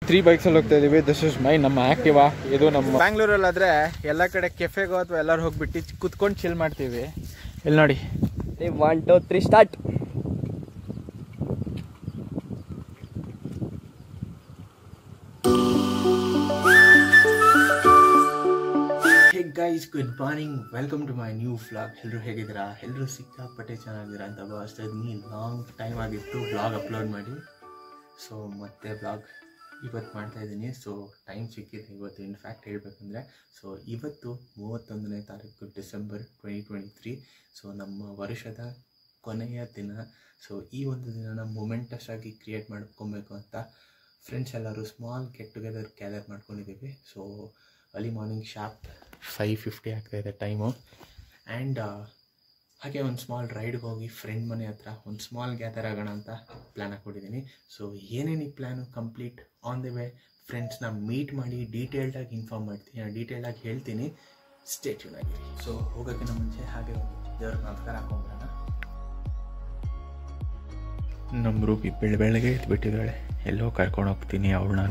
3 ಬೈಕ್ಸಲ್ಲಿ ಹೋಗ್ತಾ ಇದೀವಿ. This is ನಮ್ಮ ಆಕ್ಟಿವಾ. ಇದು ನಮ್ಮ ಬ್ಯಾಂಗ್ಳೂರಲ್ಲಾದರೆ ಎಲ್ಲ ಕಡೆ ಕೆಫೆಗೋ ಅಥವಾ ಎಲ್ಲರೂ ಹೋಗ್ಬಿಟ್ಟು ಕುತ್ಕೊಂಡು ಚಿಲ್ ಮಾಡ್ತೀವಿ. ಇಲ್ಲಿ ನೋಡಿ 1 2 3 start. Guys, good morning, welcome to my new vlog. ಎಲ್ಲರೂ ಹೇಗಿದ್ದೀರಾ? ಎಲ್ಲರೂ ಸಿಕ್ಕಾಪಟ್ಟೆ ಚೆನ್ನಾಗಿದ್ದೀರಾ ಅಂತ ಭಾವಿಸ್ತಾ ಇದ್ದೀನಿ. ಲಾಂಗ್ ಟೈಮ್ ಆಗಿತ್ತು ವ್ಲಾಗ್ ಅಪ್ಲೋಡ್ ಮಾಡಿ. ಸೊ ಮತ್ತೆ ವ್ಲಾಗ್ ಇವತ್ತು ಮಾಡ್ತಾ ಇದ್ದೀನಿ. ಸೊ ಟೈಮ್ ಸಿಕ್ಕಿದೆ ಇವತ್ತು. ಇನ್ಫ್ಯಾಕ್ಟ್ ಹೇಳಬೇಕಂದ್ರೆ ಇವತ್ತು 31ನೇ ತಾರೀಕು ಡಿಸೆಂಬರ್ 2023. ಸೊ ನಮ್ಮ ವರ್ಷದ ಕೊನೆಯ ದಿನ. ಸೊ ಈ ಒಂದು ದಿನನ ಮೊಮೆಂಟಸ್ ಆಗಿ ಕ್ರಿಯೇಟ್ ಮಾಡ್ಕೊಬೇಕು ಅಂತ ಫ್ರೆಂಡ್ಸ್ ಎಲ್ಲರೂ ಸ್ಮಾಲ್ ಗೆಟ್ ಟುಗೆದರ್ ಗ್ಯಾದರ್ ಮಾಡ್ಕೊಂಡಿದ್ದೀವಿ. ಸೊ ಅರ್ಲಿ ಮಾರ್ನಿಂಗ್ ಶಾರ್ಪ್ 5:50 ಆಗ್ತಾಯಿದೆ ಟೈಮು. ಆ್ಯಂಡ್ ಹಾಗೆ ಒಂದು ಸ್ಮಾಲ್ ರೈಡ್ಗೆ ಹೋಗಿ ಫ್ರೆಂಡ್ ಮನೆ ಹತ್ರ ಒಂದು ಸ್ಮಾಲ್ ಗ್ಯಾದರ್ ಆಗೋಣ ಅಂತ ಪ್ಲ್ಯಾನ್ ಹಾಕ್ಕೊಂಡಿದ್ದೀನಿ. ಸೊ ಏನೇನು ಈ plan complete on the way ಫ್ರೆಂಡ್ಸ್ನ ಮೀಟ್ ಮಾಡಿ ಡೀಟೇಲ್ಡಾಗಿ ಇನ್ಫಾರ್ಮ್ ಮಾಡ್ತೀನಿ, ಡೀಟೇಲಾಗಿ ಹೇಳ್ತೀನಿ. ಸ್ಟೇ ಟ್ಯೂನ್ ಆಗಿರಿ. ಸೊ ಹೋಗೋಕ್ಕಿಂತ ಮುಂಚೆ ಹಾಗೆ ದೇವ್ರಿಗೆ ನಮಸ್ಕಾರ ಹಾಕೊಂಡ್ಬಿಡೋಣ. ನಮ್ಮ ರೂಪಿ ಬೆಳಗ್ಗೆ ಎದ್ಬಿಟ್ಟಿದ್ದಾಳೆ. ಎಲ್ಲೋ ಕರ್ಕೊಂಡು ಹೋಗ್ತೀನಿ ಅವಳನ್ನ.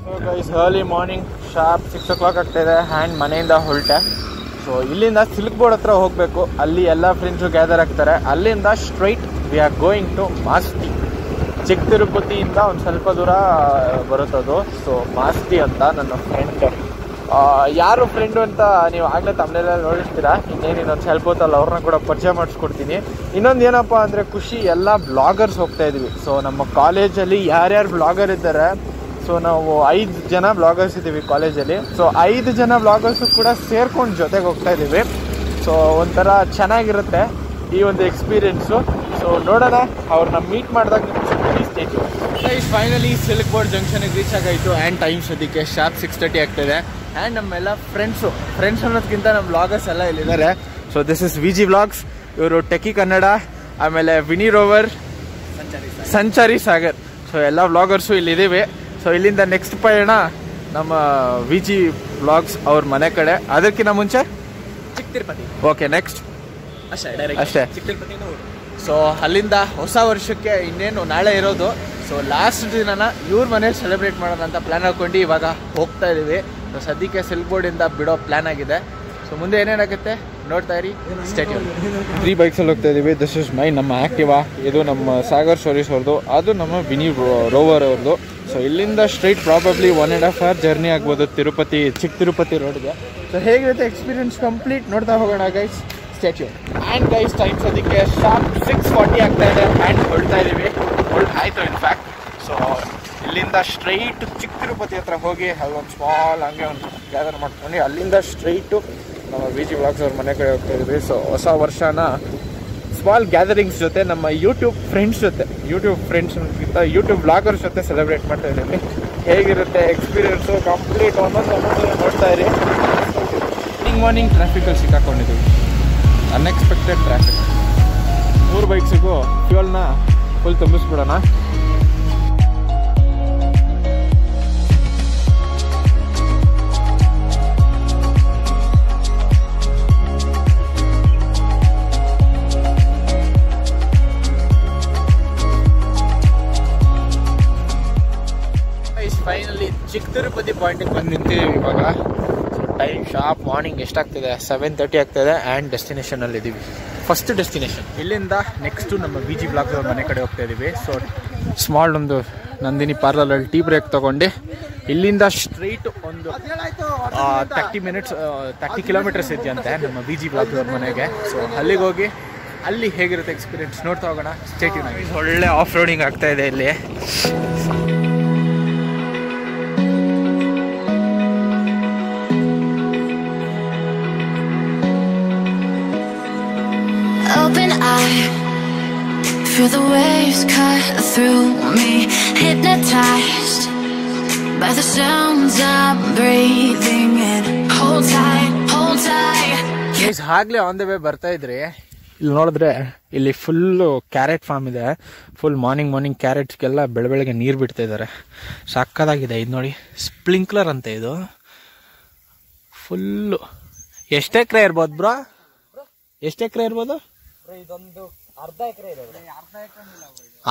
ಅರ್ಲಿ ಮಾರ್ನಿಂಗ್ ಶಾರ್ಪ್ 6 o'clock ಆಗ್ತಾಯಿದೆ. ಆ್ಯಂಡ್ ಮನೆಯಿಂದ ಹೊರಟೆ. ಸೊ ಇಲ್ಲಿಂದ ಸಿಲ್ಕ್ ಬೋರ್ಡ್ ಹತ್ರ ಹೋಗಬೇಕು. ಅಲ್ಲಿ ಎಲ್ಲ ಫ್ರೆಂಡ್ಸು ಗ್ಯಾದರ್ ಆಗ್ತಾರೆ. ಅಲ್ಲಿಂದ straight we are going to Masti. ಚಿಕ್ಕ ತಿರುಪತಿಯಿಂದ ಒಂದು ಸ್ವಲ್ಪ ದೂರ ಬರುತ್ತದು. ಸೊ ಮಾಸ್ತಿ ಅಂತ ನನ್ನ ಫ್ರೆಂಡ್. ಯಾರು ಫ್ರೆಂಡು ಅಂತ ನೀವು ಆಗಲೇ ತಮ್ಮನೆಲ್ಲ ನೋಡಿರ್ತೀರಾ. ಇನ್ನೊಂದು ಸ್ವಲ್ಪ ಹೊತ್ತಲ್ಲ ಅವ್ರನ್ನ ಕೂಡ ಪರಿಚಯ ಮಾಡಿಸ್ಕೊಡ್ತೀನಿ. ಇನ್ನೊಂದು ಏನಪ್ಪ ಅಂದರೆ ಖುಷಿ, ಎಲ್ಲ ಬ್ಲಾಗರ್ಸ್ ಹೋಗ್ತಾ ಇದ್ವಿ. ಸೊ ನಮ್ಮ ಕಾಲೇಜಲ್ಲಿ ಯಾರ್ಯಾರು ಬ್ಲಾಗರ್ ಇದ್ದಾರೆ, ಸೊ ನಾವು 5 ಜನ ಬ್ಲಾಗರ್ಸ್ ಇದ್ದೀವಿ ಕಾಲೇಜಲ್ಲಿ. ಸೊ 5 ಜನ ಬ್ಲಾಗರ್ಸು ಕೂಡ ಸೇರ್ಕೊಂಡು ಜೊತೆಗೆ ಹೋಗ್ತಾ ಇದ್ದೀವಿ. ಸೊ ಒಂಥರ ಚೆನ್ನಾಗಿರುತ್ತೆ ಈ ಒಂದು ಎಕ್ಸ್ಪೀರಿಯೆನ್ಸು. ಸೊ ನೋಡೋಣ, ಅವ್ರನ್ನ ಮೀಟ್ ಮಾಡಿದಾಗ ನಿಮ್ಗೆ ಸ್ಟೇಜು. ಫೈನಲಿ ಸಿಲ್ಕ್ ಬೋರ್ಡ್ ಜಂಕ್ಷನಿಗೆ ರೀಚ್ ಆಗಾಯಿತು. ಆ್ಯಂಡ್ ಟೈಮ್ ಸದ್ಯಕ್ಕೆ ಶಾರ್ಪ್ 6:30 ಆಗ್ತಾಯಿದೆ. ಆ್ಯಂಡ್ ನಮ್ಮೆಲ್ಲ ಫ್ರೆಂಡ್ಸ್ ಅನ್ನೋದಕ್ಕಿಂತ ನಮ್ಮ ಬ್ಲಾಗರ್ಸ್ ಎಲ್ಲ ಇಲ್ಲಿದ್ದಾರೆ. So this is VG vlogs. ಇವರು ಟೆಕಿ ಕನ್ನಡ, ಆಮೇಲೆ ವಿನಿ ರೋವರ್, ಸಂಚಾರಿ ಸಾಗರ್. ಸೊ ಎಲ್ಲ ವ್ಲಾಗರ್ಸು ಇಲ್ಲಿದ್ದೀವಿ. ಸೊ ಇಲ್ಲಿಂದ ನೆಕ್ಸ್ಟ್ ಪಯಣ ನಮ್ಮ VG ವ್ಲಾಗ್ಸ್ ಅವ್ರ ಮನೆ ಕಡೆ. ಅದಕ್ಕಿಂತ ಮುಂಚೆ ಚಿಕ್ಕ ತಿರುಪತಿ. ಓಕೆ, ನೆಕ್ಸ್ಟ್ ಅಷ್ಟೇ. ಚಿಕ್ಕ ತಿರುಪತಿ. ಸೊ ಅಲ್ಲಿಂದ ಹೊಸ ವರ್ಷಕ್ಕೆ ಇನ್ನೇನು ನಾಳೆ ಇರೋದು. ಸೊ ಲಾಸ್ಟ್ ದಿನನ ಇವ್ರ ಮನೇಲಿ ಸೆಲೆಬ್ರೇಟ್ ಮಾಡೋಣ ಅಂತ ಪ್ಲ್ಯಾನ್ ಹಾಕ್ಕೊಂಡು ಇವಾಗ ಹೋಗ್ತಾ ಇದ್ದೀವಿ. ಸೊ ಸದ್ಯಕ್ಕೆ ಸಿಲ್ಕ್ ಬೋರ್ಡಿಂದ ಬಿಡೋ ಪ್ಲ್ಯಾನ್ ಆಗಿದೆ. ಸೊ ಮುಂದೆ ಏನೇನಾಗುತ್ತೆ ನೋಡ್ತಾ ಇರಿ. ಸ್ಟೇಟ್ 3 ಬೈಕ್ಸಲ್ಲಿ ಹೋಗ್ತಾ ಇದ್ದೀವಿ. ದಿಸ್ ಇಸ್ ನಮ್ಮ ಆಕ್ಟಿವಾ. ಇದು ನಮ್ಮ ಸಾಗರ್ ಸ್ಟೋರೀಸ್ ಅವ್ರದ್ದು, ಅದು ನಮ್ಮ ವಿನಿ ರೋವರ್ ಅವ್ರದ್ದು. ಸೊ ಇಲ್ಲಿಂದ ಸ್ಟ್ರೈಟ್ ಪ್ರಾಬಬ್ಲಿ 1.5 hour ಜರ್ನಿ ಆಗ್ಬೋದು ತಿರುಪತಿ, ಚಿಕ್ಕ ತಿರುಪತಿ ರೋಡ್ಗೆ. ಸೊ ಹೇಗಿರುತ್ತೆ ಎಕ್ಸ್ಪೀರಿಯನ್ಸ್ ಕಂಪ್ಲೀಟ್ ನೋಡ್ತಾ ಹೋಗೋಣ guys. Statue. And guys time ಸದ್ಯಕ್ಕೆ ಶಾರ್ಪ್ 6:40 ಆಗ್ತಾ ಇದೆ. ಆ್ಯಂಡ್ ಹೊರಡ್ತಾ ಇದ್ದೀವಿ. ಆಯಿತು ಇನ್ಫ್ಯಾಕ್ಟ್. ಸೊ ಇಲ್ಲಿಂದ ಸ್ಟ್ರೈಟ್ ಚಿಕ್ಕ ತಿರುಪತಿ ಹತ್ರ ಹೋಗಿ ಅಲ್ಲೊಂದು ಸ್ಮಾಲ್ ಹಂಗೆ ಒಂದು ಗ್ಯಾದರ್ ಮಾಡ್ಕೊಂಡು ಅಲ್ಲಿಂದ ಸ್ಟ್ರೈಟು ನಮ್ಮ VG ವ್ಲಾಗ್ಸ್ ಅವ್ರ ಮನೆ ಕಡೆ ಹೋಗ್ತಾ ಇದ್ವಿ. ಸೊ ಹೊಸ ವರ್ಷನ ಸ್ಮಾಲ್ ಗ್ಯಾದರಿಂಗ್ಸ್ ಜೊತೆ, ನಮ್ಮ ಯೂಟ್ಯೂಬ್ ಫ್ರೆಂಡ್ಸ್ ಯೂಟ್ಯೂಬ್ ಬ್ಲಾಗರ್ಸ್ ಜೊತೆ ಸೆಲೆಬ್ರೇಟ್ ಮಾಡ್ತಾ ಇದ್ದೀವಿ. ಹೇಗಿರುತ್ತೆ ಎಕ್ಸ್ಪೀರಿಯೆನ್ಸು ಕಂಪ್ಲೀಟ್ ಒಂದೊಂದು ನೋಡ್ತಾ ಇರಿ. ಮಾರ್ನಿಂಗ್ ಟ್ರಾಫಿಕಲ್ಲಿ ಸಿಕ್ಕಾಕೊಂಡಿದ್ದೀವಿ. Unexpected traffic. 3 ಬೈಕ್ಸಿಗೂ ಫ್ಯೂಲ್ನ ಫುಲ್ ತುಂಬಿಸ್ಬಿಡೋಣ. ಫೈನಲಿ ಚಿಕ್ಕ ತಿರುಪತಿ ಪಾಯಿಂಟಿಗೆ ಬಂದು ನಿಂತಿದ್ದೀವಿ ಇವಾಗ. ಸೊ ಟೈಮ್ ಶಾರ್ಪ್ ಮಾರ್ನಿಂಗ್ ಎಷ್ಟಾಗ್ತಿದೆ? 7:30 ಆಗ್ತಾಯಿದೆ. ಆ್ಯಂಡ್ ಡೆಸ್ಟಿನೇಷನಲ್ಲಿ ಇದ್ದೀವಿ. ಫಸ್ಟ್ ಡೆಸ್ಟಿನೇಷನ್ ಇಲ್ಲಿಂದ. ನೆಕ್ಸ್ಟು ನಮ್ಮ VG ವ್ಲಾಗ್ಸ್ ಅವ್ರ ಮನೆ ಕಡೆ ಹೋಗ್ತಾ ಇದ್ದೀವಿ. ಸೊ ಸ್ಮಾಲ್ ಒಂದು ನಂದಿನಿ ಪಾರ್ಲರಲ್ಲಿ ಟೀ ಬ್ರೇಕ್ ತೊಗೊಂಡು ಇಲ್ಲಿಂದ ಸ್ಟ್ರೈಟ್ ಒಂದು 30 ಕಿಲೋಮೀಟರ್ಸ್ ಇದೆಯಂತೆ ನಮ್ಮ VG ವ್ಲಾಗ್ಸ್ ಅವ್ರ ಮನೆಗೆ. ಸೊ ಅಲ್ಲಿಗೆ ಹೋಗಿ ಅಲ್ಲಿ ಹೇಗಿರುತ್ತೆ ಎಕ್ಸ್ಪೀರಿಯೆನ್ಸ್ ನೋಡ್ತಾ ಹೋಗೋಣ. ಸ್ಟೇಟ್ ಒಳ್ಳೆ ಆಫ್ ರೋಡಿಂಗ್ ಆಗ್ತಾ ಇದೆ ಇಲ್ಲಿ. Open eye, feel the waves cut through me, hypnotized by the sounds I'm breathing in. Hold tight, hold tight. Guys ಆಗ್ಲೇ ಆನ್ ದ ವೇ ಬರ್ತಾ ಇದ್ರಿ. ಇಲ್ಲಿ ನೋಡಿದ್ರೆ ಇಲ್ಲಿ ಫುಲ್ಲು ಕ್ಯಾರೆಟ್ ಫಾರ್ಮ್ ಇದೆ. ಫುಲ್ ಮಾರ್ನಿಂಗ್ ಕ್ಯಾರೆಟ್ಸ್ಗೆಲ್ಲ ಬೆಳಗ್ಗೆ ನೀರು ಬಿಡ್ತಾ ಇದ್ದಾರೆ. ಸಕ್ಕದಾಗಿದೆ ಇದು ನೋಡಿ. ಸ್ಪ್ರಿಂಕ್ಲರ್ ಅಂತ ಇದು. ಫುಲ್ಲು ಎಷ್ಟು ಎಕರೆ ಇರ್ಬೋದು ಬ್ರೋ? ಎಷ್ಟು ಎಕರೆ ಇರ್ಬೋದು? ಇದೊಂದು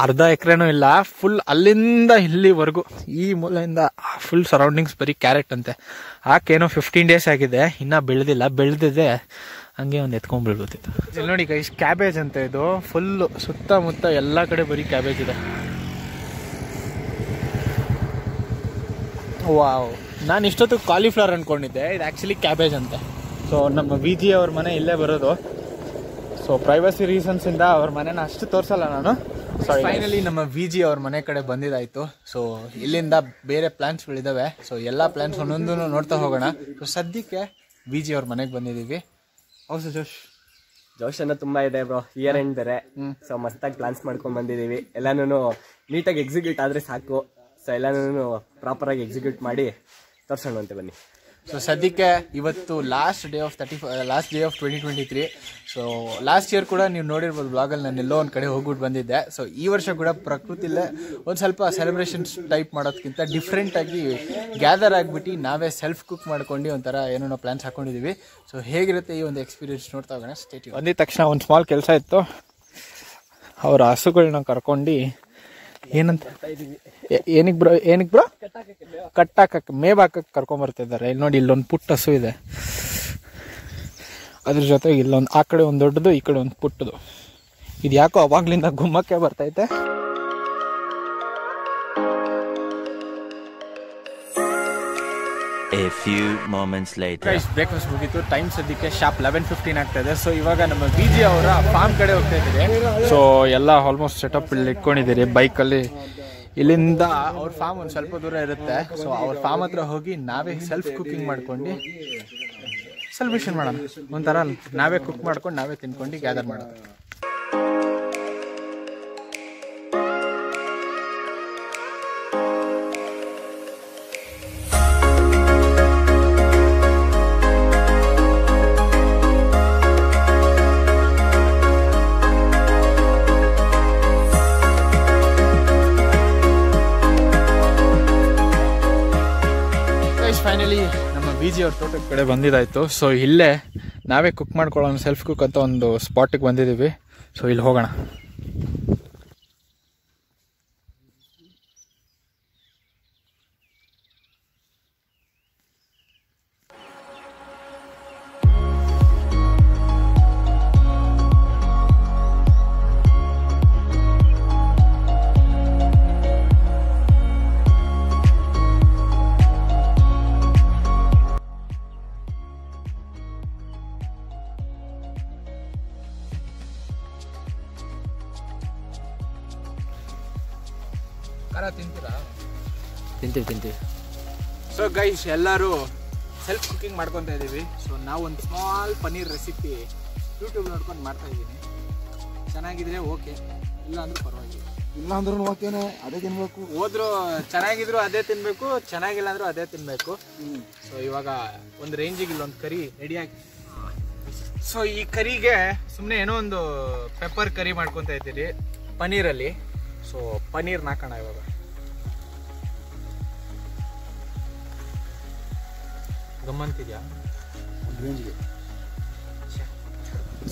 ಅರ್ಧ ಎಕರೆನೂ ಇಲ್ಲ, ಫುಲ್ ಅಲ್ಲಿಂದ ಇಲ್ಲಿವರೆಗೂ ಈ ಮೂಲೆಯಿಂದ ಫುಲ್ ಸರೌಂಡಿಂಗ್ಸ್ ಬರೀ ಕ್ಯಾರೆಟ್ ಅಂತೆ. ಹಾಕೇನೋ 15 days ಆಗಿದೆ, ಇನ್ನ ಬೆಳೆದಿಲ್ಲ. ಬೆಳೆದಿದೆ ಹಂಗೆ ಒಂದು ಎತ್ಕೊಂಡ್ ಬೀಳ್ಬೋದಿತ್ತು. ಇಲ್ಲಿ ನೋಡಿ ಗೈಸ್, ಕ್ಯಾಬೇಜ್ ಅಂತ ಇದು. ಫುಲ್ ಸುತ್ತಮುತ್ತ ಎಲ್ಲ ಕಡೆ ಬರೀ ಕ್ಯಾಬೇಜ್ ಇದೆ. ವಾವ್, ನಾನು ಇಷ್ಟೊತ್ತು ಕಾಲಿಫ್ಲವರ್ ಅನ್ಕೊಂಡಿದ್ದೆ, ಇದು ಆ್ಯಕ್ಚುಲಿ ಕ್ಯಾಬೇಜ್ ಅಂತೆ. ಸೊ ನಮ್ಮ ವಿ ಜಿ ಅವ್ರ ಮನೆ ಇಲ್ಲೇ ಬರೋದು. ಸೊ ಪ್ರೈವಸಿ ರೀಸನ್ಸ್ ಇಂದ ಅವ್ರ ಮನೆನ ಅಷ್ಟು ತೋರಿಸಲ್ಲ ನಾನು. ಫೈನಲಿ ನಮ್ಮ ವಿ ಜಿ ಅವ್ರ ಮನೆ ಕಡೆ ಬಂದಿದ್ದಾಯ್ತು. ಸೊ ಇಲ್ಲಿಂದ ಬೇರೆ ಪ್ಲಾನ್ಸ್ಗಳಿದಾವೆ. ಸೊ ಎಲ್ಲ ಪ್ಲಾನ್ಸ್ ಒಂದೊಂದು ನೋಡ್ತಾ ಹೋಗೋಣ. ಸೊ ಸದ್ಯಕ್ಕೆ ವಿ ಜಿ ಅವ್ರ ಮನೆಗೆ ಬಂದಿದ್ದೀವಿ. ಹೌದು ಜೋಶ್ ಅನ್ನೋ ತುಂಬಾ ಇದೆ ಬ್ರೋ, ಇಯರ್ ಎಂಡ್ ಬೇರೆ. ಸೊ ಮಸ್ತಾಗಿ ಪ್ಲಾನ್ಸ್ ಮಾಡ್ಕೊಂಡ್ ಬಂದಿದೀವಿ. ಎಲ್ಲಾನು ನೀಟಾಗಿ ಎಕ್ಸಿಕ್ಯೂಟ್ ಆದ್ರೆ ಸಾಕು. ಸೊ ಎಲ್ಲಾನು ಪ್ರಾಪರ್ ಆಗಿ ಎಕ್ಸಿಕ್ಯೂಟ್ ಮಾಡಿ ತೋರ್ಸೋಣ ಅಂತ ಬನ್ನಿ. ಸೊ ಸದ್ಯಕ್ಕೆ ಇವತ್ತು last day of 2023. So last year ಕೂಡ ನೀವು ನೋಡಿರ್ಬೋದು ಬ್ಲಾಗಲ್ಲಿ, ನಾನು ಎಲ್ಲೋ ಒಂದು ಕಡೆ ಹೋಗ್ಬಿಟ್ಟು ಬಂದಿದ್ದೆ. ಸೊ ಈ ವರ್ಷ ಕೂಡ ಪ್ರಕೃತಿಲೇ ಒಂದು ಸ್ವಲ್ಪ ಸೆಲೆಬ್ರೇಷನ್ಸ್ ಟೈಪ್ ಮಾಡೋದಕ್ಕಿಂತ ಡಿಫ್ರೆಂಟಾಗಿ ಗ್ಯಾದರ್ ಆಗಿಬಿಟ್ಟು ನಾವೇ ಸೆಲ್ಫ್ ಕುಕ್ ಮಾಡ್ಕೊಂಡು ಒಂಥರ ಏನೋ ಪ್ಲಾನ್ಸ್ ಹಾಕೊಂಡಿದ್ದೀವಿ. ಸೊ ಹೇಗಿರುತ್ತೆ ಈ ಒಂದು ಎಕ್ಸ್ಪೀರಿಯನ್ಸ್ ನೋಡ್ತಾ ಹೋಗೋಣ. ಸ್ಟೇಟ್ ಬಂದಿದ ತಕ್ಷಣ ಒಂದು ಸ್ಮಾಲ್ ಕೆಲಸ ಇತ್ತು. ಅವ್ರ ಹಸುಗಳನ್ನ ಕರ್ಕೊಂಡು ಏನಂತ ಏನಿಗೆ ಬ್ರೋ ಕಟ್ಟಾಕಕ್ಕೆ ಮೇವ್ ಹಾಕಕ್ಕೆ ಕರ್ಕೊಂಬರ್ತಿದ್ದಾರೆ. ಇಲ್ಲಿ ನೋಡಿ, ಇಲ್ಲೊಂದು ಪುಟ್ಟ ಹಸು ಇದೆ, ಅದ್ರ ಜೊತೆಗೆ ಇಲ್ಲೊಂದು ಆ ಕಡೆ ಒಂದು ದೊಡ್ಡದು, ಈ ಕಡೆ ಒಂದು ಪುಟ್ಟದು. ಇದು ಯಾಕೋ ಅವಾಗ್ಲಿಂದ ಗುಮ್ಮಕ್ಕೆ ಬರ್ತೈತೆ. A few moments later. Breakfast ಮುಗೀತು. ಟೈಮ್ ಸದ್ಯಕ್ಕೆ ಶಾಪ್ 11:15 ಆಗ್ತಾ ಇದೆ. ಸೊ ಇವಾಗ ನಮ್ಮ ವಿ ಜಿ ಅವರ ಫಾರ್ಮ್ ಕಡೆ ಹೋಗ್ತಾ ಇದ್ದೀರಿ. ಸೊ ಎಲ್ಲ ಆಲ್ಮೋಸ್ಟ್ ಸೆಟಪ್ ಇಲ್ಲಿ ಇಟ್ಕೊಂಡಿದ್ದೀರಿ ಬೈಕಲ್ಲಿ. ಇಲ್ಲಿಂದ ಅವ್ರ ಫಾರ್ಮ್ ಒಂದು ಸ್ವಲ್ಪ ದೂರ ಇರುತ್ತೆ. ಸೊ ಅವ್ರ ಫಾರ್ಮ್ ಹತ್ರ ಹೋಗಿ ನಾವೇ ಸೆಲ್ಫ್ ಕುಕಿಂಗ್ ಮಾಡ್ಕೊಂಡು ಸೆಲೆಬ್ರೇಷನ್ ಮಾಡೋಣ. ಒಂಥರ ನಾವೇ ಕುಕ್ ಮಾಡ್ಕೊಂಡು ನಾವೇ ತಿನ್ಕೊಂಡು ಗ್ಯಾದರ್ ಮಾಡೋಣ. ಫೈನಲಿ ನಮ್ಮ ವಿ ಜಿ ಅವ್ರ ತೋಟದ ಕಡೆ ಬಂದಿದ್ದಾಯ್ತು. ಸೊ ಇಲ್ಲೇ ನಾವೇ ಕುಕ್ ಮಾಡ್ಕೊಳ್ಳೋಣ, ಸೆಲ್ಫ್ ಕುಕ್ ಅಂತ ಒಂದು ಸ್ಪಾಟಿಗೆ ಬಂದಿದ್ದೀವಿ. ಸೊ ಇಲ್ಲಿ ಹೋಗೋಣ. ತಿಂತೀವಿ. ಸೊ ಗೈಸ್, ಎಲ್ಲರೂ ಸೆಲ್ಫ್ ಕುಕಿಂಗ್ ಮಾಡ್ಕೊತಾ ಇದ್ದೀವಿ. ಸೊ ನಾವು ಒಂದು ಸ್ಮಾಲ್ ಪನ್ನೀರ್ ರೆಸಿಪಿ ಯೂಟ್ಯೂಬ್ ನೋಡ್ಕೊಂಡು ಮಾಡ್ತಾ ಇದ್ದೀನಿ. ಚೆನ್ನಾಗಿದ್ರೆ ಓಕೆ, ಇಲ್ಲ ಅಂದ್ರೂ ಪರವಾಗಿಲ್ಲ. ಇಲ್ಲ ಅಂದ್ರೂ ಓಕೆನೆ, ಅದೇ ತಿನ್ಬೇಕು. ಹೋದ್ರು ಚೆನ್ನಾಗಿದ್ರು ಅದೇ ತಿನ್ಬೇಕು, ಚೆನ್ನಾಗಿಲ್ಲ ಅಂದ್ರೂ ಅದೇ ತಿನ್ಬೇಕು. ಸೊ ಇವಾಗ ಒಂದು ರೇಂಜಿಗೆ ಇಲ್ಲೊಂದು ಕರಿ ರೆಡಿಯಾಗಿ. ಸೊ ಈ ಕರಿಗೆ ಸುಮ್ಮನೆ ಏನೋ ಒಂದು ಪೆಪ್ಪರ್ ಕರಿ ಮಾಡ್ಕೊತಾ ಇದ್ದೀರಿ ಪನ್ನೀರಲ್ಲಿ. ಸೊ ಪನ್ನೀರ್ ಹಾಕೋಣ ಇವಾಗ. ಗಮ್ಮಂತಿದ್ಯಾ?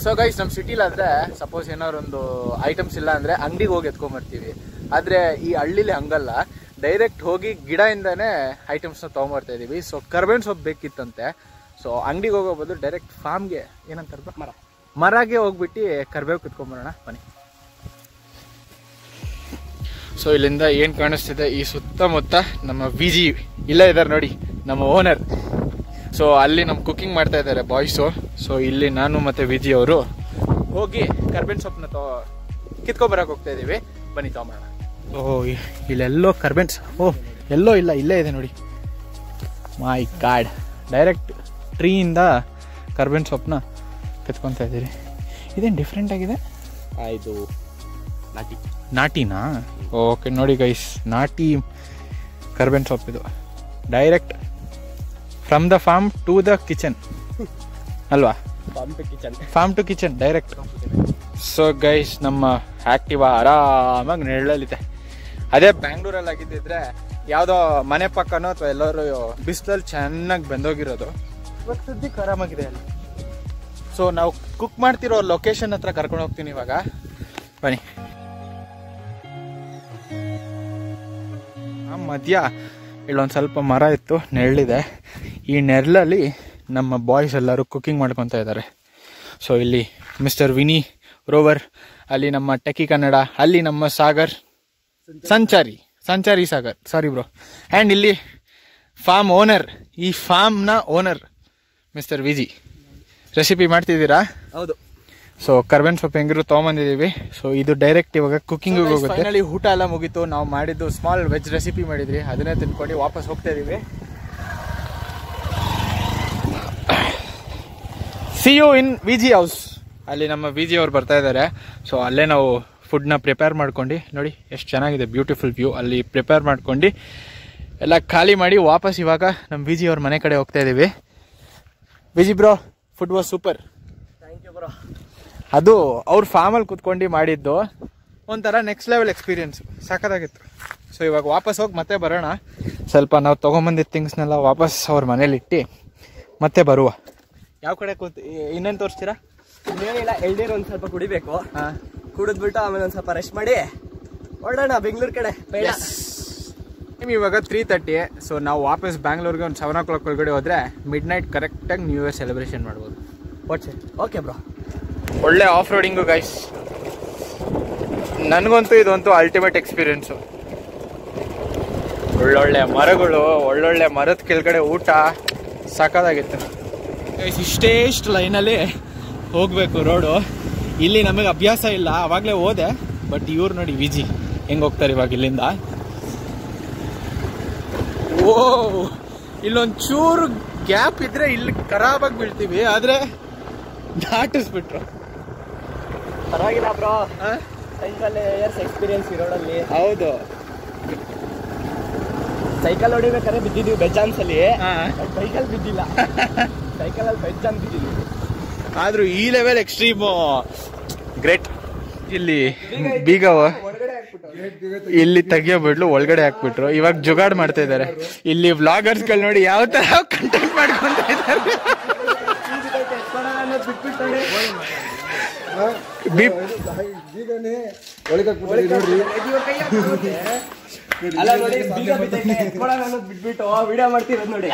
ಸೊ ಗೈಸ್, ನಮ್ಮ ಸಿಟಿಲಾದ್ರೆ ಸಪೋಸ್ ಏನಾದ್ರು ಒಂದು ಐಟಮ್ಸ್ ಇಲ್ಲ ಅಂದರೆ ಅಂಗಡಿಗೆ ಹೋಗಿ ಎತ್ಕೊಂಬರ್ತೀವಿ. ಆದರೆ ಈ ಹಳ್ಳಿಲಿ ಹಂಗಲ್ಲ, ಡೈರೆಕ್ಟ್ ಹೋಗಿ ಗಿಡದಿಂದನೇ ಐಟಮ್ಸ್ನ ತೊಗೊಂಬರ್ತಾ ಇದ್ದೀವಿ. ಸೊ ಕರ್ಬೇವಿನ ಸೊಪ್ಪು ಬೇಕಿತ್ತಂತೆ. ಸೊ ಅಂಗಡಿಗೆ ಹೋಗೋ ಬದಲು ಡೈರೆಕ್ಟ್ ಫಾರ್ಮ್ಗೆ ಏನಂತಾರೆ ಮರಗೆ ಹೋಗ್ಬಿಟ್ಟು ಕರ್ಬೇವು ಕಿತ್ಕೊಂಬರೋಣ ಬನ್ನಿ. ಸೊ ಇಲ್ಲಿಂದ ಏನು ಕಾಣಿಸ್ತಿದೆ, ಈ ಸುತ್ತಮುತ್ತ ನಮ್ಮ ವಿ ಜಿ ಇಲ್ಲೇ ಇದ್ದಾರೆ ನೋಡಿ, ನಮ್ಮ ಓನರ್. ಸೊ ಅಲ್ಲಿ ನಮ್ಮ ಕುಕಿಂಗ್ ಮಾಡ್ತಾ ಇದ್ದಾರೆ ಬಾಯ್ಸು. ಸೊ ಇಲ್ಲಿ ನಾನು ಮತ್ತು ವಿ ಜಿ ಅವರು ಹೋಗಿ ಕರ್ಬೇವಿನ ಸೊಪ್ಪನ್ನ ಕಿತ್ಕೊಬರಕ್ಕೆ ಹೋಗ್ತಾ ಇದ್ದೀವಿ. ಬನ್ನಿ ತೊಗೊಂಬರೋಣ. ಇಲ್ಲೆಲ್ಲೋ ಕರ್ಬೇವಿನ ಎಲ್ಲೋ ಇಲ್ಲ, ಇಲ್ಲೇ ಇದೆ ನೋಡಿ. ಮೈ ಗಾಡ್, ಡೈರೆಕ್ಟ್ ಟ್ರೀಯಿಂದ ಕರ್ಬೇವಿನ ಸೊಪ್ಪನ್ನ ಕಿತ್ಕೊತಾ ಇದ್ದೀರಿ. ಇದೇನು ಡಿಫ್ರೆಂಟ್ ಆಗಿದೆ. ಇದು ನಾಟಿನಾ? ಓಕೆ ನೋಡಿ ಗೈಸ್, ನಾಟಿ ಕರ್ಬೇವಿನ ಸೊಪ್ಪಿದು. Direct from the farm to the kitchen ಅಲ್ವಾ? Farm to kitchen direct. So guys, ನಮ್ಮ ಆಕ್ಟಿವಾ ಆರಾಮಾಗಿ ನೆರಳಲ್ಲಿದೆ. ಅದೇ ಬ್ಯಾಂಗ್ಳೂರಲ್ಲಿ ಆಗಿದ್ದಿದ್ರೆ ಯಾವುದೋ ಮನೆ ಪಕ್ಕನೋ ಅಥವಾ ಎಲ್ಲರೂ ಬಿಸಿಲಲ್ಲಿ ಚೆನ್ನಾಗಿ ಬೆಂದೋಗಿರೋದು. ಇವಾಗ ಸದ್ಯಕ್ಕೆ ಆರಾಮಾಗಿದೆ ಅಲ್ಲಿ. ಸೊ ನಾವು ಕುಕ್ ಮಾಡ್ತಿರೋ ಲೊಕೇಶನ್ ಹತ್ರ ಕರ್ಕೊಂಡು ಹೋಗ್ತೀನಿ ಇವಾಗ. ಬನ್ನಿ. ಮಧ್ಯ ಇಲ್ಲೊಂದು ಸ್ವಲ್ಪ ಮರ ಇತ್ತು, ನೆರಳಿದೆ. ಈ ನೆರಳಲ್ಲಿ ನಮ್ಮ ಬಾಯ್ಸ್ ಎಲ್ಲರೂ ಕುಕ್ಕಿಂಗ್ ಮಾಡ್ಕೊತಾ ಇದ್ದಾರೆ. ಸೊ ಇಲ್ಲಿ ಮಿಸ್ಟರ್ ವಿನಿ ರೋವರ್, ಅಲ್ಲಿ ನಮ್ಮ ಟೆಕ್ಕಿ ಕನ್ನಡ, ಅಲ್ಲಿ ನಮ್ಮ ಸಾಗರ್ ಸಂಚಾರಿ ಸಾಗರ್, ಸಾರಿ ಬ್ರೋ. ಆ್ಯಂಡ್ ಇಲ್ಲಿ ಫಾರ್ಮ್ ಓನರ್, ಈ ಫಾರ್ಮ್ನ ಓನರ್ ಮಿಸ್ಟರ್ ವಿಜಿ. ರೆಸಿಪಿ ಮಾಡ್ತಿದ್ದೀರಾ? ಹೌದು. ಸೊ ಕರ್ಬೇವಿನ ಸೊಪ್ಪು ಹೆಂಗಿರು ತೊಗೊಂಬಂದಿದ್ದೀವಿ. ಸೊ ಇದು ಡೈರೆಕ್ಟ್ ಇವಾಗ ಕುಕ್ಕಿಂಗಿಗೆ ಹೋಗುತ್ತೆ. ಫೈನಲಿ ಊಟ ಎಲ್ಲ ಮುಗೀತು. ನಾವು ಮಾಡಿದ್ದು ಸ್ಮಾಲ್ ವೆಜ್ ರೆಸಿಪಿ ಮಾಡಿದ್ರಿ, ಅದನ್ನೇ ತಿನ್ಕೊಂಡು ವಾಪಸ್ ಹೋಗ್ತಾ ಇದೀವಿ. See you in Viji house. ಅಲ್ಲಿ ನಮ್ಮ ವಿಜಿ ಅವ್ರು ಬರ್ತಾ ಇದ್ದಾರೆ. ಸೊ ಅಲ್ಲೇ ನಾವು ಫುಡ್ನ ಪ್ರಿಪೇರ್ ಮಾಡ್ಕೊಂಡು, ನೋಡಿ ಎಷ್ಟು ಚೆನ್ನಾಗಿದೆ, ಬ್ಯೂಟಿಫುಲ್ ವ್ಯೂ. ಅಲ್ಲಿ ಪ್ರಿಪೇರ್ ಮಾಡ್ಕೊಂಡು ಎಲ್ಲ ಖಾಲಿ ಮಾಡಿ ವಾಪಸ್ ಇವಾಗ ನಮ್ಮ ವಿಜಿ ಅವ್ರ ಮನೆ ಕಡೆ ಹೋಗ್ತಾ ಇದ್ದೀವಿ. Viji bro, food was super. Thank you bro. ಅದು ಅವ್ರ ಫಾರ್ಮಲ್ಲಿ ಕುತ್ಕೊಂಡು ಮಾಡಿದ್ದು ಒಂಥರ ನೆಕ್ಸ್ಟ್ ಲೆವೆಲ್ ಎಕ್ಸ್ಪೀರಿಯನ್ಸು, ಸಖತ್ತಾಗಿತ್ತು. ಸೊ ಇವಾಗ ವಾಪಸ್ ಹೋಗಿ ಮತ್ತೆ ಬರೋಣ. ಸ್ವಲ್ಪ ನಾವು ತೊಗೊಂಬಂದಿದ್ದ ಥಿಂಗ್ಸ್ನೆಲ್ಲ ವಾಪಸ್ ಅವ್ರ ಮನೇಲಿ ಇಟ್ಟು ಮತ್ತೆ ಬರುವ. ಯಾವ ಕಡೆ ಇನ್ನೇನು ತೋರಿಸ್ತೀರಾ? ಇನ್ನೇನಿಲ್ಲ, ಎಳ್ನೀರು ಒಂದು ಸ್ವಲ್ಪ ಕುಡಿಬೇಕು. ಕುಡಿದ್ಬಿಟ್ಟು ಆಮೇಲೆ ಒಂದು ಸ್ವಲ್ಪ ರೆಸ್ಟ್ ಮಾಡಿ ಹೊರಡೋಣ ಬೆಂಗಳೂರು ಕಡೆ. ಇವಾಗ 3:30. ಸೊ ನಾವು ವಾಪಸ್ ಬ್ಯಾಂಗ್ಳೂರ್ಗೆ ಒಂದು 7 o'clock ಒಳಗಡೆ ಹೋದರೆ ಮಿಡ್ ನೈಟ್ ಕರೆಕ್ಟಾಗಿ ನ್ಯೂ ಇಯರ್ ಸೆಲೆಬ್ರೇಷನ್ ಮಾಡ್ಬೋದು. Okay bro. ಒಳ್ಳೆ ಆಫ್ ರೋಡಿಂಗು ಗೈಸ್. ನನಗಂತೂ ಇದಂತೂ ಅಲ್ಟಿಮೇಟ್ ಎಕ್ಸ್ಪೀರಿಯೆನ್ಸು. ಒಳ್ಳೊಳ್ಳೆ ಮರಗಳು, ಒಳ್ಳೊಳ್ಳೆ ಮರದ ಕೆಳಗಡೆ ಊಟ, ಸಾಕಾಗಿತ್ತು ಗೈಸ್. ಇಷ್ಟು ಲೈನಲ್ಲಿ ಹೋಗಬೇಕು ರೋಡು. ಇಲ್ಲಿ ನಮಗೆ ಅಭ್ಯಾಸ ಇಲ್ಲ, ಆವಾಗಲೇ ಹೋದೆ. ಬಟ್ ಇವ್ರು ನೋಡಿ ವಿಜಿ ಹೆಂಗೆ ಹೋಗ್ತಾರೆ ಇವಾಗ ಇಲ್ಲಿಂದ. ಓ, ಇಲ್ಲೊಂದು ಚೂರು ಗ್ಯಾಪ್ ಇದ್ರೆ ಇಲ್ಲಿ ಖರಾಬಾಗಿ ಬೀಳ್ತೀವಿ, ಆದರೆ ದಾಟಿಸ್ಬಿಟ್ರು. ಪರವಾಗಿಲ್ಲ ಬ್ರೋ, 10 years ಎಕ್ಸ್ಪೀರಿಯನ್ಸ್ ಈ ರೋಡಲ್ಲಿ. ಹೌದು, ಸೈಕಲ್ ಹೊಡಿಬೇಕಾದ್ರೆ ಬಿದ್ದಿದ್ದೀವಿ ಬೈ ಚಾನ್ಸಲ್ಲಿ. ಬೈಕಲ್ಲಿ ಬಿದ್ದಿಲ್ಲ, ಸೈಕಲಲ್ಲಿ ಬೈ ಚಾನ್ಸ್ ಬಿದ್ದಿದ್ದೀವಿ. ಆದ್ರೂ ಈ ಲೆವೆಲ್ ಎಕ್ಸ್ಟ್ರೀಮು ಗ್ರೇಟ್. ಇಲ್ಲಿ ಬೀಗ ಇಲ್ಲಿ ತೆಗಿಯೋ ಬಿಡ್ಲು ಒಳಗಡೆ ಹಾಕ್ಬಿಟ್ರು. ಇವಾಗ ಜುಗಾಡ್ ಮಾಡ್ತಾ ಇದ್ದಾರೆ. ಇಲ್ಲಿ ವ್ಲಾಗರ್ಸ್ಗಳು ನೋಡಿ ಯಾವ ತರ ಕಂಟೆಂಟ್ ಮಾಡ್ಕೊಂತ ಇದ್ದಾರೆ. ಬಿಟ್ಬಿಟ್ಟು ವಿಡಿಯೋ ಮಾಡ್ತಿರೋದು ನೋಡಿ.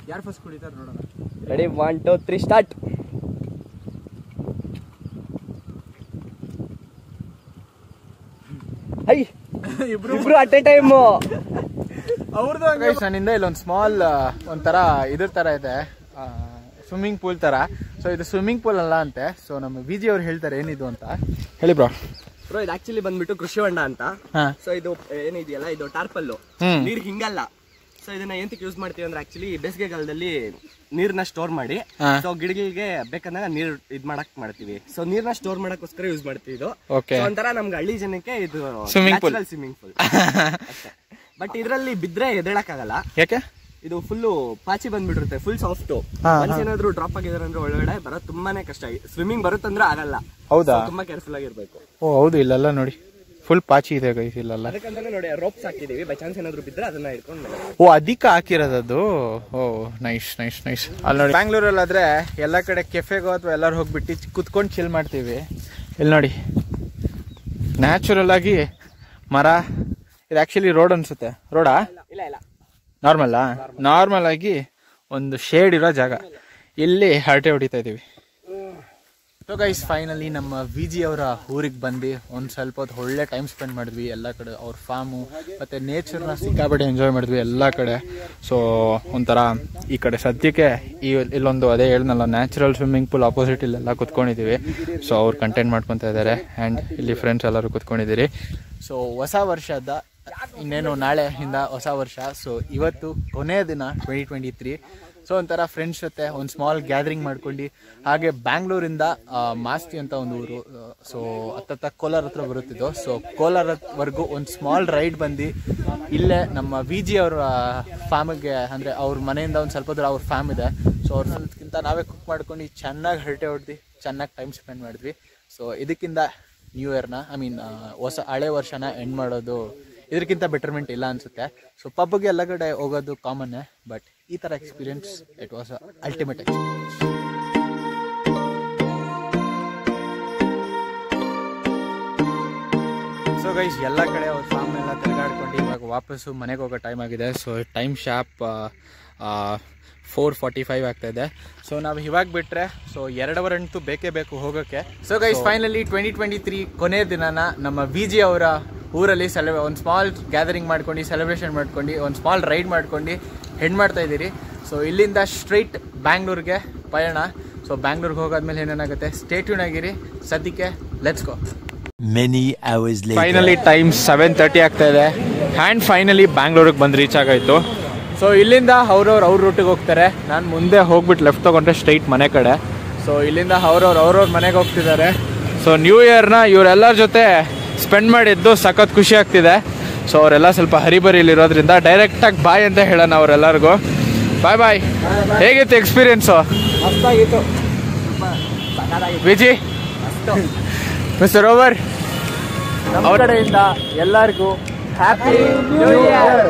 ಯಾರು ಫಸ್ಟ್ ಕುಡಿತಾರೆ ನೋಡೋಣ. Ready, 1 2 3 start. ಹೈ, ಇಬ್ರು ಅಟ್ ಎ ಟೈಮ್. ಅವ್ರದ್ದು ನನ್ನಿಂದ ಇಲ್ಲೊಂದು ಸ್ಮಾಲ್ ಒಂಥರ ಇದ್ರ ತರ ಇದೆ, ಸ್ವಿಮ್ಮಿಂಗ್ ಪೂಲ್ ತರ. ಸೊ ಇದು ಸ್ವಿಮ್ಮಿಂಗ್ ಪೂಲ್ ಅಲ್ಲ ಅಂತೆ. ಸೊ ನಮ್ಮ ವಿಜಿ ಅವ್ರು ಹೇಳ್ತಾರೆ ಏನಿದು ಅಂತ. ಹೇಳಿ ಬ್ರೋ. ಬ್ರೋ, ಇದು ಆಕ್ಚುಲಿ ಬಂದ್ಬಿಟ್ಟು ಕೃಷಿ ಹೊಂಡ ಅಂತ. ಸೊ ಇದು ಏನಿದೆಯಲ್ಲ, ಇದು ಟಾರ್ಪಲ್ಲು, ನೀರ್ ಹಿಂಗಲ್ಲ. ಸೊ ಇದನ್ನ ಎಂತಕ್ಕೆ ಯೂಸ್ ಮಾಡ್ತೀವಿ ಅಂದ್ರೆ ಆಕ್ಚುಲಿ ಬೇಸಿಗೆಗಾಲದಲ್ಲಿ ನೀರ್ನ ಸ್ಟೋರ್ ಮಾಡಿ, ಸೊ ಗಿಡಗಳಿಗೆ ಬೇಕಂದಾಗ ನೀರ್ ಇದ್ ಮಾಡ್ತೀವಿ. ಸೊ ನೀರ್ನ ಸ್ಟೋರ್ ಮಾಡಕ್ಕೋಸ್ಕರ ಯೂಸ್ ಮಾಡ್ತೀವಿ ಇದು. ಒಂಥರ ನಮ್ಗೆ ಹಳ್ಳಿ ಜನಕ್ಕೆ ಇದು ಸ್ವಿಮ್ಮಿಂಗ್ ಪೂಲ್. ಬಟ್ ಇದ್ರಲ್ಲಿ ಬಿದ್ರೆ ಎದ್ದೇಳಕ್ಕಾಗಲ್ಲ. ಯಾಕೆ? ಇದು ಫುಲ್ಲು ಪಾಚಿ ಬಂದ್ಬಿಟ್ಟಿರುತ್ತೆ, ಫುಲ್ ಸಾಫ್ಟ್. ಏನಾದ್ರು ಡ್ರಾಪ್ ಆಗಿದಾರೆ ಅಂದ್ರೆ ಒಳಗಡೆ ಬರೋದು ತುಂಬಾನೇ ಕಷ್ಟ. ಸ್ವಿಮ್ಮಿಂಗ್ ಬರುತ್ತಂದ್ರೆ ಆಗಲ್ಲ. ಹೌದಾ? ತುಂಬಾ ಕೇರ್ಫುಲ್ ಆಗಿರ್ಬೇಕು. ಓ ಹೌದು, ಇಲ್ಲೆಲ್ಲ ನೋಡಿ ಫುಲ್ ಪಾಚಿ ಇದೆ ಗೈಸ್ ಇಲ್ಲೆಲ್ಲ. ಅದಕ್ಕಂತಾನೆ ನೋಡಿ ರೋಪ್ಸ್ ಹಾಕಿದೀವಿ, ಬೈ ಚಾನ್ಸ್ ಏನಾದ್ರು ಬಿದ್ರೆ ಅದನ್ನ ಇಟ್ಕೊಂಡು. ಓ, ಅದಕ್ಕೆ ಹಾಕಿರೋದದು. ಓ ನೈಸ್ ನೈಸ್ ನೈಸ್. ಅಲ್ಲಿ ನೋಡಿ ಬ್ಯಾಂಗ್ಳೂರಲ್ಲಾದ್ರೆ ಎಲ್ಲ ಕಡೆ ಕೆಫೆಗೋ ಅಥವಾ ಎಲ್ಲರೂ ಹೋಗ್ಬಿಟ್ಟು ಕುತ್ಕೊಂಡು ಚಿಲ್ ಮಾಡ್ತೀವಿ. ಇಲ್ಲಿ ನೋಡಿ ನ್ಯಾಚುರಲ್ ಆಗಿ ಮರ. ಇದು ಆಕ್ಚುಲಿ ರೋಡ್ ಅನ್ಸುತ್ತೆ. ರೋಡಾ? ಇಲ್ಲ ಇಲ್ಲ, ನಾರ್ಮಲ್ ಆಗಿ ಒಂದು ಶೇಡ್ ಇರೋ ಜಾಗ. ಇಲ್ಲಿ ಹರಟೆ ಹೊಡಿತಾ ಇದೀವಿ. ಸೊ ಗೈಸ್, ಫೈನಲಿ ನಮ್ಮ ವಿಜಿ ಅವರ ಊರಿಗೆ ಬಂದು ಒಂದು ಸ್ವಲ್ಪ ಹೊತ್ತು ಒಳ್ಳೆ ಟೈಮ್ ಸ್ಪೆಂಡ್ ಮಾಡಿದ್ವಿ. ಎಲ್ಲ ಕಡೆ ಅವ್ರ ಫಾರ್ಮು ಮತ್ತು ನೇಚರ್ನ ಸಿಕ್ಕಾಪಟ್ಟೆ ಎಂಜಾಯ್ ಮಾಡಿದ್ವಿ ಎಲ್ಲ ಕಡೆ. ಸೊ ಒಂಥರ ಈ ಕಡೆ ಸದ್ಯಕ್ಕೆ ಇಲ್ಲೊಂದು ಅದೇ ಹೇಳ್ನಲ್ಲ, ನ್ಯಾಚುರಲ್ ಸ್ವಿಮ್ಮಿಂಗ್ ಪೂಲ್ ಆಪೋಸಿಟ್ ಇಲ್ಲೆಲ್ಲ ಕುತ್ಕೊಂಡಿದ್ದೀವಿ. ಸೊ ಅವ್ರು ಕಂಟೆಂಟ್ ಮಾಡ್ಕೊತಾ ಇದ್ದಾರೆ. ಆ್ಯಂಡ್ ಇಲ್ಲಿ ಫ್ರೆಂಡ್ಸ್ ಎಲ್ಲರೂ ಕುತ್ಕೊಂಡಿದ್ದೀರಿ. ಸೊ ಹೊಸ ವರ್ಷದ ಇನ್ನೇನು ನಾಳೆಯಿಂದ ಹೊಸ ವರ್ಷ. ಸೊ ಇವತ್ತು ಕೊನೆಯ ದಿನ 2023. ಸೊ ಒಂಥರ ಫ್ರೆಂಡ್ಸ್ ಜೊತೆ ಒಂದು ಸ್ಮಾಲ್ ಗ್ಯಾದರಿಂಗ್ ಮಾಡ್ಕೊಂಡು, ಹಾಗೆ ಬ್ಯಾಂಗ್ಳೂರಿಂದ ಮಾಸ್ತಿ ಅಂತ ಒಂದು ಊರು, ಸೊ ಹತ್ತ ಕೋಲಾರ ಹತ್ರ ಬರುತ್ತಿದ್ದು. ಸೊ ಕೋಲಾರವರೆಗೂ ಒಂದು ಸ್ಮಾಲ್ ರೈಡ್ ಬಂದು ಇಲ್ಲೇ ನಮ್ಮ ವಿ ಜಿ ಅವರ ಫಾರ್ಮಿಗೆ, ಅಂದರೆ ಅವ್ರ ಮನೆಯಿಂದ ಒಂದು ಸ್ವಲ್ಪ ದೂರ ಅವ್ರ ಫಾರ್ಮ್ ಇದೆ. ಸೊ ಅವ್ರ ಫಾರ್ಮ್ಗಿಂತ ನಾವೇ ಕುಕ್ ಮಾಡ್ಕೊಂಡು ಚೆನ್ನಾಗಿ ಹರಟೆ ಹೊಡೆದು ಚೆನ್ನಾಗಿ ಟೈಮ್ ಸ್ಪೆಂಡ್ ಮಾಡಿದ್ವಿ. ಸೊ ಇದಕ್ಕಿಂತ ನ್ಯೂ ಇಯರ್ನ ಹಳೆ ವರ್ಷನ ಎಂಡ್ ಮಾಡೋದು ಇದಕ್ಕಿಂತ ಬೆಟರ್ಮೆಂಟ್ ಇಲ್ಲ ಅನಿಸುತ್ತೆ. ಸೊ ಪಬ್ಗೆ ಎಲ್ಲ ಕಡೆ ಹೋಗೋದು ಕಾಮನ್ನೇ, ಬಟ್ ಈ ಥರ experience it was ultimate experience. So guys ಎಲ್ಲ ಕಡೆ ಅವ್ರ ಫಾರ್ಮ್ ಎಲ್ಲ ತಿರುಗಾಡ್ಕೊಂಡು ಇವಾಗ ವಾಪಸ್ಸು ಮನೆಗೆ ಹೋಗೋ ಟೈಮ್ ಆಗಿದೆ. ಸೊ ಟೈಮ್ ಶಾರ್ಪ್ 4:45 ಆಗ್ತಾಯಿದೆ. ಸೊ ನಾವು ಇವಾಗ ಬಿಟ್ಟರೆ ಸೊ 2 ಅವರ್ ಅಂತೂ ಬೇಕೇ ಬೇಕು ಹೋಗೋಕ್ಕೆ. ಸೊ ಗೈಸ್ ಫೈನಲಿ 2023 ಕೊನೆಯ ದಿನನ ನಮ್ಮ ವಿ ಜಿ ಅವರ ಊರಲ್ಲಿ ಒಂದು ಸ್ಮಾಲ್ ಗ್ಯಾದರಿಂಗ್ ಮಾಡ್ಕೊಂಡು, ಸೆಲೆಬ್ರೇಷನ್ ಮಾಡ್ಕೊಂಡು, ಒಂದು ಸ್ಮಾಲ್ ರೈಡ್ ಮಾಡ್ಕೊಂಡು ಹೆಡ್ ಮಾಡ್ತಾ ಇದ್ದೀರಿ. ಸೊ ಇಲ್ಲಿಂದ ಸ್ಟ್ರೈಟ್ ಬ್ಯಾಂಗ್ಳೂರ್ಗೆ ಪಯಣ. ಸೊ ಬ್ಯಾಂಗ್ಳೂರ್ಗೆ ಹೋಗಾದ್ಮೇಲೆ ಏನೇನಾಗುತ್ತೆ ಸ್ಟೇ ಟ್ಯೂನ್ ಆಗಿರಿ. ಸದ್ಯಕ್ಕೆ ಲೆಟ್ಸ್ ಗೋ. ಫೈನಲಿ ಟೈಮ್ 7:30 ಆಗ್ತಾ ಇದೆ. ಆ್ಯಂಡ್ ಫೈನಲಿ ಬ್ಯಾಂಗ್ಳೂರಿಗೆ ಬಂದು ರೀಚ್ ಆಗಾಯಿತು. ಸೊ ಇಲ್ಲಿಂದ ಅವ್ರ ರೂಟಿಗೆ ಹೋಗ್ತಾರೆ. ನಾನು ಮುಂದೆ ಹೋಗ್ಬಿಟ್ಟು ಲೆಫ್ಟ್ ತೊಗೊಂಡ್ರೆ ಸ್ಟ್ರೈಟ್ ಮನೆ ಕಡೆ. ಸೊ ಇಲ್ಲಿಂದ ಅವ್ರವ್ರ ಮನೆಗೆ ಹೋಗ್ತಿದ್ದಾರೆ. ಸೊ ನ್ಯೂ ಇಯರ್ನ ಇವರೆಲ್ಲರ ಜೊತೆ ಸ್ಪೆಂಡ್ ಮಾಡಿದ್ದು ಸಖತ್ ಖುಷಿ ಆಗ್ತಿದೆ. ಸೊ ಅವರೆಲ್ಲ ಸ್ವಲ್ಪ ಹರಿಬರಿಲಿರೋದ್ರಿಂದ ಡೈರೆಕ್ಟಾಗಿ ಬಾಯ್ ಅಂತ ಹೇಳೋಣ ಅವರೆಲ್ಲರಿಗೂ. ಬಾಯ್ ಬಾಯ್. ಹೇಗಿತ್ತು ಎಕ್ಸ್ಪೀರಿಯನ್ಸು? ವಿಜಿ ಮಿಸ್ಟರ್ ಓವರ್, ಅವ್ರ ಕಡೆಯಿಂದ ಎಲ್ಲರಿಗೂ ಹ್ಯಾಪಿ ನ್ಯೂ ಇಯರ್.